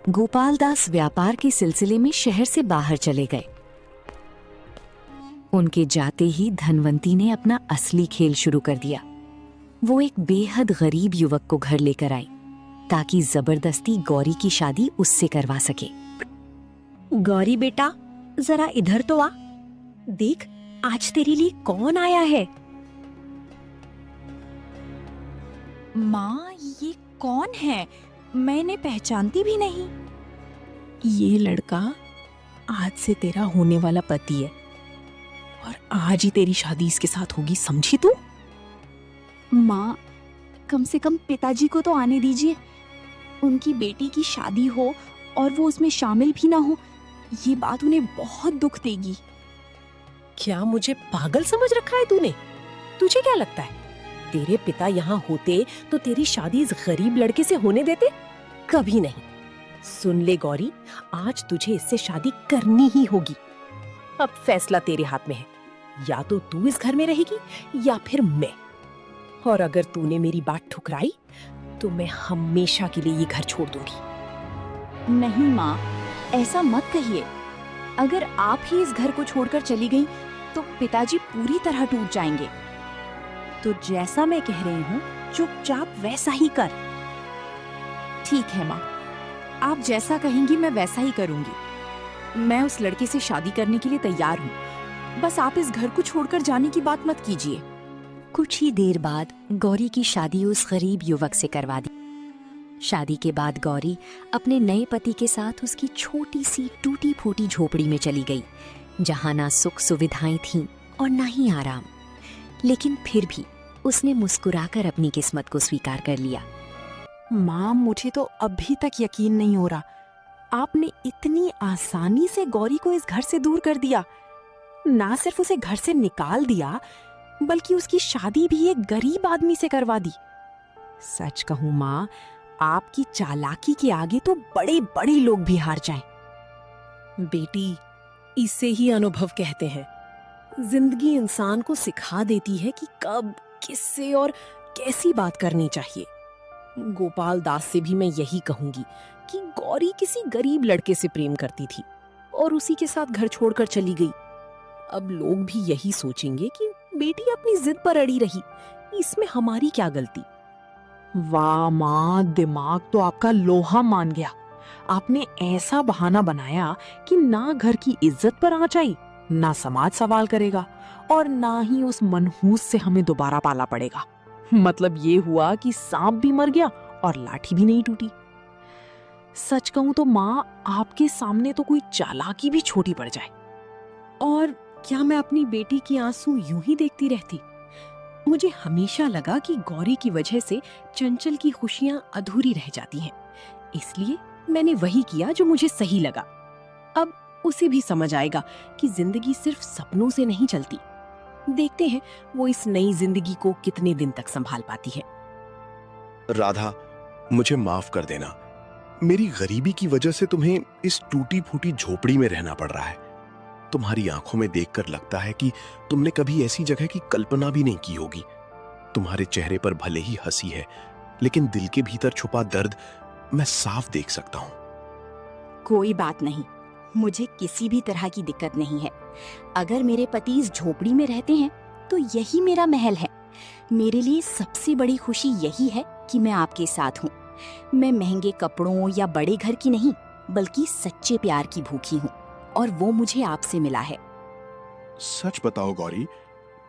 गोपाल दास व्यापार के सिलसिले में शहर से बाहर चले गए। उनके जाते ही धनवंती ने अपना असली खेल शुरू कर दिया। वो एक बेहद गरीब युवक को घर लेकर आई। ताकि जबरदस्ती गौरी की शादी उससे करवा सके। गौरी बेटा, जरा इधर तो आ। देख, आज तेरे लिए कौन आया है। माँ, ये कौन है? मैंने पहचानती भी नहीं। ये लड़का आज से तेरा होने वाला पति है और आज ही तेरी शादी इसके साथ होगी, समझी तू? माँ, कम से कम पिताजी को तो आने दीजिए। उनकी बेटी की शादी हो और वो उसमें शामिल भी ना हो, ये बात उन्हें बहुत दुख देगी। क्या मुझे पागल समझ रखा है तूने? तुझे क्या लगता है तेरे पिता यहाँ होते तो तेरी शादी इस गरीब लड़के से होने देते? कभी नहीं। सुन ले गौरी, आज तुझे इससे शादी करनी ही होगी। अब फैसला तेरे हाथ में है, या तो तू इस घर में रहेगी या फिर मैं। और अगर तूने मेरी बात ठुकराई तो मैं हमेशा के लिए ये घर छोड़ दूंगी। नहीं माँ, ऐसा मत कहिए। अगर आप ही इस घर को छोड़कर चली गई तो पिताजी पूरी तरह टूट जाएंगे। तो जैसा मैं कह रही हूँ चुपचाप वैसा ही कर। ठीक है माँ, आप जैसा कहेंगी मैं वैसा ही करूंगी। मैं उस लड़के से शादी करने के लिए तैयार हूँ। बस आप इस घर को छोड़कर जाने की बात मत कीजिए। कुछ ही देर बाद गौरी की शादी उस गरीब युवक से करवा दी। शादी के बाद गौरी अपने नए पति के साथ उसकी छोटी सी टूटी फूटी झोपड़ी में चली गई, जहाँ ना सुख सुविधाएं थीं और ना ही आराम। लेकिन फिर भी उसने मुस्कुराकर अपनी किस्मत को स्वीकार कर लिया। माँ, मुझे तो अभी तक यकीन नहीं हो रहा, आपने इतनी आसानी से गौरी को इस घर से दूर कर दिया। ना सिर्फ उसे घर से निकाल दिया, बल्कि उसकी शादी भी एक गरीब आदमी से करवा दी। सच कहूँ माँ, आपकी चालाकी के आगे तो बड़े बड़े लोग भी हार जाएं। बेटी, इसे ही अनुभव कहते हैं। जिंदगी इंसान को सिखा देती है कि कब, किससे और कैसी बात करनी चाहिए। गोपाल दास से भी मैं यही कहूंगी कि गौरी किसी गरीब लड़के से प्रेम करती थी और उसी के साथ घर छोड़कर चली गई। अब लोग भी यही सोचेंगे कि बेटी अपनी जिद पर अड़ी रही, इसमें हमारी क्या गलती। वाह माँ, दिमाग तो आपका लोहा मान गया। आपने ऐसा बहाना बनाया कि ना घर की इज्जत पर आंच आई, ना समाज सवाल करेगा और ना ही उस मनहूस से हमें दोबारा पाला पड़ेगा। मतलब ये हुआ कि सांप भी मर गया और लाठी भी नहीं टूटी। सच कहूं तो माँ, आपके सामने तो कोई चालाकी भी छोटी पड़ जाए। और क्या मैं अपनी बेटी की आंसू यूं ही देखती रहती? मुझे हमेशा लगा कि गौरी की वजह से चंचल की खुशियां अधूरी रह जाती हैं, इसलिए मैंने वही किया जो मुझे सही लगा। अब उसे भी समझ आएगा कि जिंदगी सिर्फ सपनों से नहीं चलती। देखते हैं वो इस नई जिंदगी को कितने दिन तक संभाल पाती है। राधा, मुझे माफ कर देना। मेरी गरीबी की वजह से तुम्हें इस टूटी फूटी झोपड़ी में रहना पड़ रहा है। तुम्हारी आंखों में देखकर लगता है कि तुमने कभी ऐसी जगह की कल्पना भी नहीं की होगी। तुम्हारे चेहरे पर भले ही हंसी है, लेकिन दिल के भीतर छुपा दर्द मैं साफ देख सकता हूं। कोई बात नहीं, मुझे किसी भी तरह की दिक्कत नहीं है। अगर मेरे पति इस झोपड़ी में रहते हैं तो यही मेरा महल है। मेरे लिए सबसे बड़ी खुशी यही है कि मैं आपके साथ हूँ। मैं महंगे कपड़ों या बड़े घर की नहीं, बल्कि सच्चे प्यार की भूखी हूँ, और वो मुझे आपसे मिला है। सच बताओ गौरी,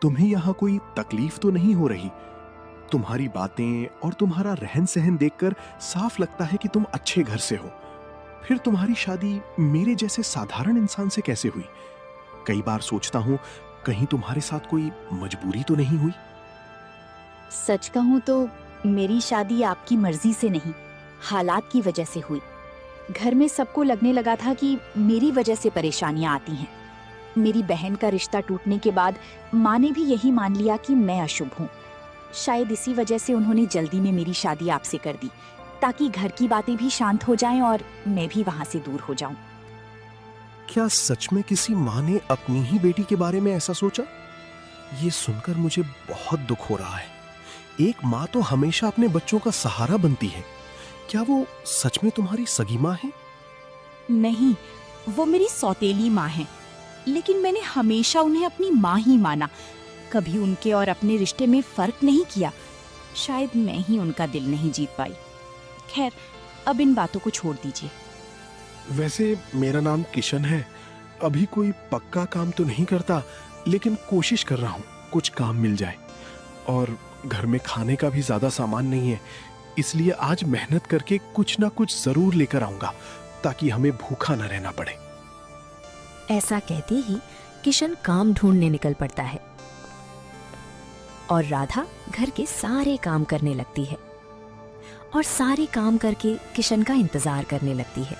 तुम्हें यहाँ कोई तकलीफ तो नहीं हो रही? तुम्हारी बातें और तुम्हारा रहन सहन देखकर साफ लगता है कि तुम अच्छे घर से हो। फिर तुम्हारी शादी मेरे जैसे साधारण इंसान से कैसे हुई? कई बार सोचता हूँ कहीं तुम्हारे साथ कोई मजबूरी तो नहीं हुई? सच कहूँ तो मेरी शादी आपकी मर्जी से नहीं, हालात की वजह से हुई। घर में सबको लगने लगा था कि मेरी वजह से परेशानियां आती हैं। मेरी बहन का रिश्ता टूटने के बाद माँ ने भी यही मान लिया कि मैं अशुभ हूँ। शायद इसी वजह से उन्होंने जल्दी में मेरी शादी आपसे कर दी, ताकि घर की बातें भी शांत हो जाएं और मैं भी वहां से दूर हो जाऊं। क्या सच में किसी माँ ने अपनी ही बेटी के बारे में ऐसा सोचा? ये सुनकर मुझे बहुत दुख हो रहा है। एक माँ तो हमेशा अपने बच्चों का सहारा बनती है। क्या वो सच में तुम्हारी सगी माँ है? नहीं, वो मेरी सौतेली माँ है, लेकिन मैंने हमेशा उन्हें अपनी माँ ही माना। कभी उनके और अपने रिश्ते में फर्क नहीं किया। शायद मैं ही उनका दिल नहीं जीत पाई। खैर, अब इन बातों को छोड़ दीजिए। वैसे मेरा नाम किशन है। अभी कोई पक्का काम तो नहीं करता, लेकिन कोशिश कर रहा हूँ कुछ काम मिल जाए। और घर में खाने का भी ज्यादा सामान नहीं है, इसलिए आज मेहनत करके कुछ ना कुछ जरूर लेकर आऊंगा ताकि हमें भूखा न रहना पड़े। ऐसा कहते ही किशन काम ढूंढने निकल पड़ता है और राधा घर के सारे काम करने लगती है और सारे काम करके किशन का इंतजार करने लगती है।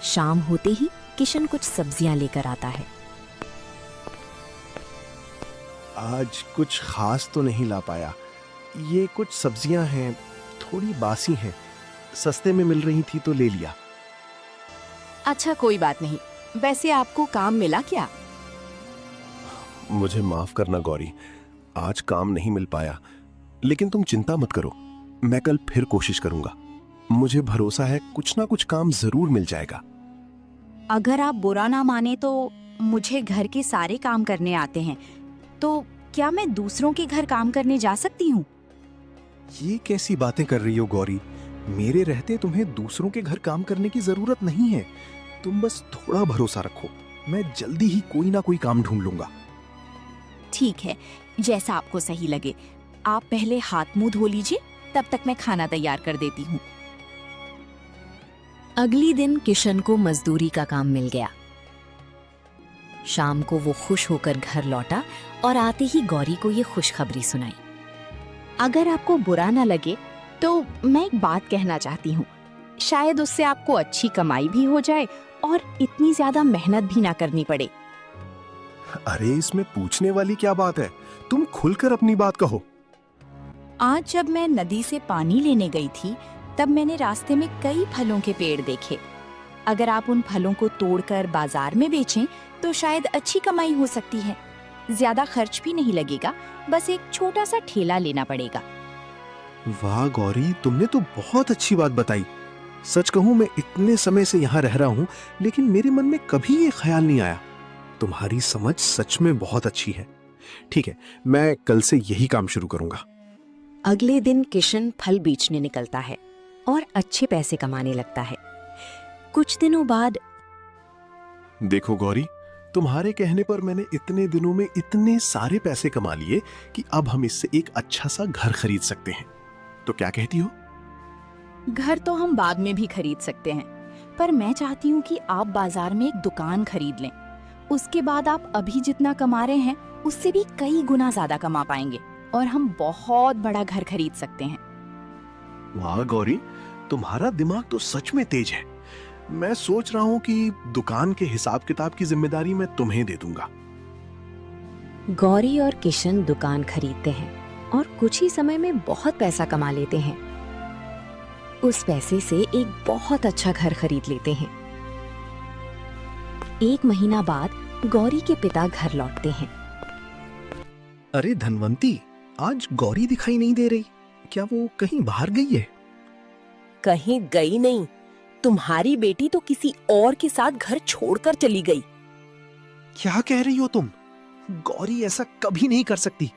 शाम होते ही किशन कुछ सब्जियां लेकर आता है। आज कुछ खास तो नहीं ला पाया। ये कुछ सब्जियां हैं, थोड़ी बासी हैं, सस्ते में मिल रही थी तो ले लिया। अच्छा कोई बात नहीं। वैसे आपको काम मिला क्या? मुझे माफ करना गौरी, आज काम नहीं मिल पाया, लेकिन तुम चिंता मत करो, मैं कल फिर कोशिश करूंगा। मुझे भरोसा है कुछ ना कुछ काम जरूर मिल जाएगा। अगर आप बुरा ना माने तो मुझे घर के सारे काम करने आते हैं, तो क्या मैं दूसरों के घर काम करने जा सकती हूँ? ये कैसी बातें कर रही हो गौरी? मेरे रहते तुम्हें दूसरों के घर काम करने की जरूरत नहीं है। तुम बस थोड़ा भरोसा रखो, मैं जल्दी ही कोई ना कोई काम ढूंढ लूंगा। ठीक है, जैसा आपको सही लगे। आप पहले हाथ मुंह धो लीजिए, तब तक मैं खाना तैयार कर देती हूँ। अगली दिन किशन को मजदूरी का काम मिल गया। शाम को वो खुश होकर घर लौटा और आते ही गौरी को ये खुशखबरी सुनाई। अगर आपको बुरा ना लगे तो मैं एक बात कहना चाहती हूँ। शायद उससे आपको अच्छी कमाई भी हो जाए और इतनी ज्यादा मेहनत भी ना करनी पड़े। अरे इसमें पूछने वाली क्या बात है? तुम खुलकर अपनी बात कहो। आज जब मैं नदी से पानी लेने गई थी, तब मैंने रास्ते में कई फलों के पेड़ देखे। अगर आप उन फलों को तोड़कर बाजार में बेचें तो शायद अच्छी कमाई हो सकती है। ज्यादा खर्च भी नहीं लगेगा, बस एक छोटा सा ठेला लेना पड़ेगा। वाह गौरी, तुमने तो बहुत अच्छी बात बताई। सच कहूं, मैं इतने समय से यहाँ रह रहा हूँ, लेकिन मेरे मन में कभी ये ख्याल नहीं आया। तुम्हारी समझ सच में बहुत अच्छी है। ठीक है, मैं कल से यही काम शुरू करूंगा। अगले दिन किशन फल बेचने निकलता है और अच्छे पैसे कमाने लगता है। कुछ दिनों बाद देखो गौरी, तुम्हारे कहने पर मैंने इतने दिनों में इतने सारे पैसे कमा लिए कि अब हम इससे एक अच्छा सा घर खरीद सकते हैं। तो क्या कहती हो? घर तो हम बाद में भी खरीद सकते हैं, पर मैं चाहती हूँ कि आप बाजार में एक दुकान खरीद लें। उसके बाद आप अभी जितना कमा रहे हैं उससे भी कई गुना ज्यादा कमा पाएंगे और हम बहुत बड़ा घर खरीद सकते हैं। वाह गौरी, तुम्हारा दिमाग तो सच में तेज है। मैं सोच रहा हूँ कि दुकान के हिसाब किताब की जिम्मेदारी मैं तुम्हें दे दूंगा। गौरी और किशन दुकान खरीदते हैं और कुछ ही समय में बहुत पैसा कमा लेते हैं। उस पैसे से एक बहुत अच्छा घर खरीद लेते हैं। एक महीना बाद गौरी के पिता घर लौटते हैं। अरे धनवंती, आज गौरी दिखाई नहीं दे रही। क्या वो कहीं बाहर गई है? कहीं गई नहीं, तुम्हारी बेटी तो किसी और के साथ घर छोड़कर चली गई। क्या कह रही हो तुम? गौरी ऐसा कभी नहीं कर सकती।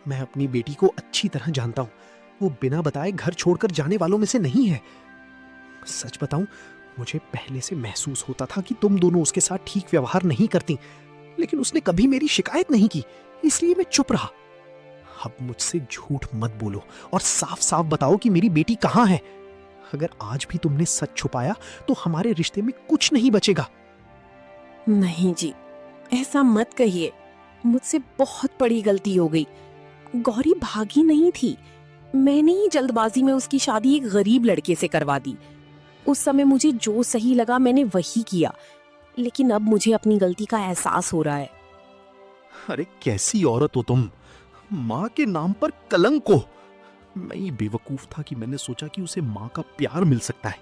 मैं अपनी बेटी को अच्छी तरह जानता हूँ। वो बिना बताए घर छोड़कर जाने वालों में से नहीं है। सच बताऊं, मुझे पहले से महसूस होता था कि तुम दोनों उसके साथ ठीक व्यवहार नहीं करती, लेकिन उसने कभी मेरी शिकायत नहीं की, इसलिए मैं चुप रहा। अब मुझसे झूठ मत बोलो और साफ साफ बताओ कि मेरी बेटी कहाँ है। अगर आज भी तुमने सच छुपाया तो हमारे रिश्ते में कुछ नहीं बचेगा। नहीं जी, ऐसा मत कहिए। मुझसे बहुत बड़ी गलती हो गई। गौरी भागी नहीं थी। मैंने ही जल्दबाजी में उसकी शादी एक गरीब लड़के से करवा दी। उस समय मुझे जो सही लगा मैंने वही किया, लेकिन अब मुझे अपनी गलती का एहसास हो रहा है। अरे कैसी औरत हो तुम, माँ के नाम पर कलंक हो। मैं ये बेवकूफ था कि मैंने सोचा कि उसे माँ का प्यार मिल सकता है।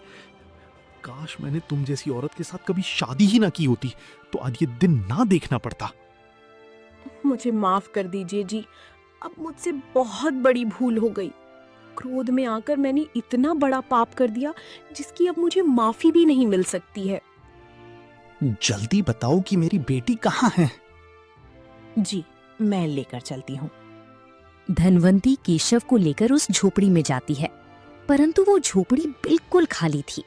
काश मैंने तुम जैसी औरत के साथ कभी शादी ही ना की होती, तो आज ये दिन ना देखना पड़ता। मुझे माफ कर दीजिए जी, अब मुझसे बहुत बड़ी भूल हो गई। क्रोध में आकर मैंने इतना बड़ा पाप कर दिया जिसकी अब मुझे माफी भी नहीं मिल सकती है। जल्दी बताओ कि मेरी बेटी कहाँ है? जी, मैं लेकर चलती हूँ। धनवंती केशव को लेकर उस झोपड़ी में जाती है परंतु वो झोपड़ी बिल्कुल खाली थी।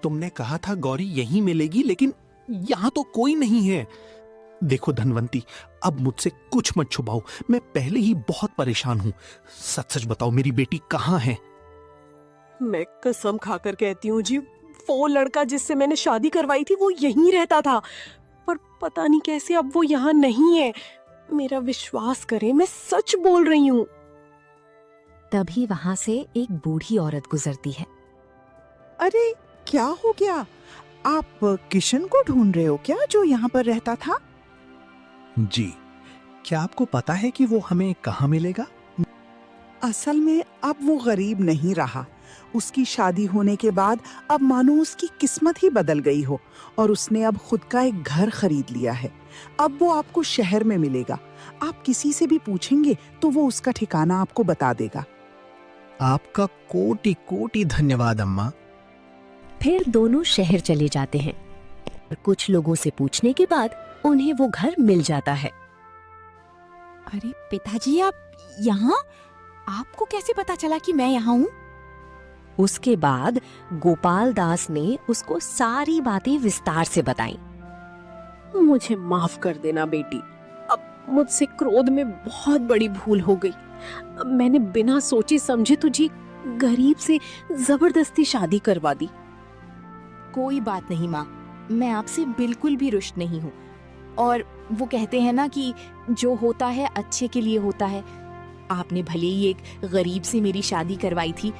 तुमने कहा था गौरी यहीं मिलेगी, लेकिन यहाँ तो कोई नहीं है। देखो धनवंती, अब मुझसे कुछ मत छुपाओ, मैं पहले ही बहुत परेशान हूँ। सच सच बताओ, मेरी बेटी कहाँ है? मैं कसम खाकर कहती हूँ जी, वो लड़का जिससे मैंने शादी करवाई थी वो यहीं रहता था, पर पता नहीं कैसे अब वो यहाँ नहीं है। मेरा विश्वास करें, मैं सच बोल रही हूँ। तभी वहां से एक बूढ़ी औरत गुजरती है। अरे क्या हो गया? आप किशन को ढूंढ रहे हो क्या, जो यहाँ पर रहता था? जी, क्या आपको पता है कि वो हमें कहाँ मिलेगा? असल में अब वो गरीब नहीं रहा। उसकी शादी होने के बाद अब मानो उसकी किस्मत ही बदल गई हो और उसने अब खुद का एक घर खरीद लिया है। अब वो आपको शहर में मिलेगा। आप किसी से भी पूछेंगे तो वो उसका ठिकाना आपको बता देगा। आपका कोटि कोटि धन्यवाद अम्मा। फिर दोनों शहर चले जाते हैं और कुछ लोगों से पूछने के बाद उन्हें वो घर मिल जाता है। अरे पिताजी, आप यहाँ? आपको कैसे पता चला कि मैं यहाँ हूँ? उसके बाद गोपाल दास ने उसको सारी बातें विस्तार से बताई। मुझे माफ कर देना बेटी, अब मुझसे क्रोध में बहुत बड़ी भूल हो गई। मैंने बिना सोचे समझे तुझे गरीब से जबरदस्ती शादी करवा दी। कोई बात नहीं माँ, मैं आपसे बिल्कुल भी रुष्ट नहीं हूँ। और वो कहते हैं ना कि जो होता है अच्छे के लिए होता है। आपने भले ही एक गरीब से मेरी शादी करवाई थी,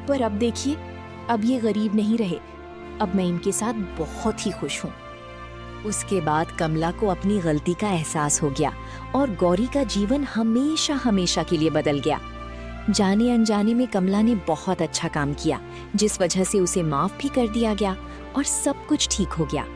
पर अब देखिए, अब ये गरीब नहीं रहे। अब मैं इनके साथ बहुत ही खुश हूँ। उसके बाद कमला को अपनी गलती का एहसास हो गया और गौरी का जीवन हमेशा हमेशा के लिए बदल गया। जाने अनजाने में कमला ने बहुत अच्छा काम किया, जिस वजह से उसे माफ भी कर दिया गया और सब कुछ ठीक हो गया।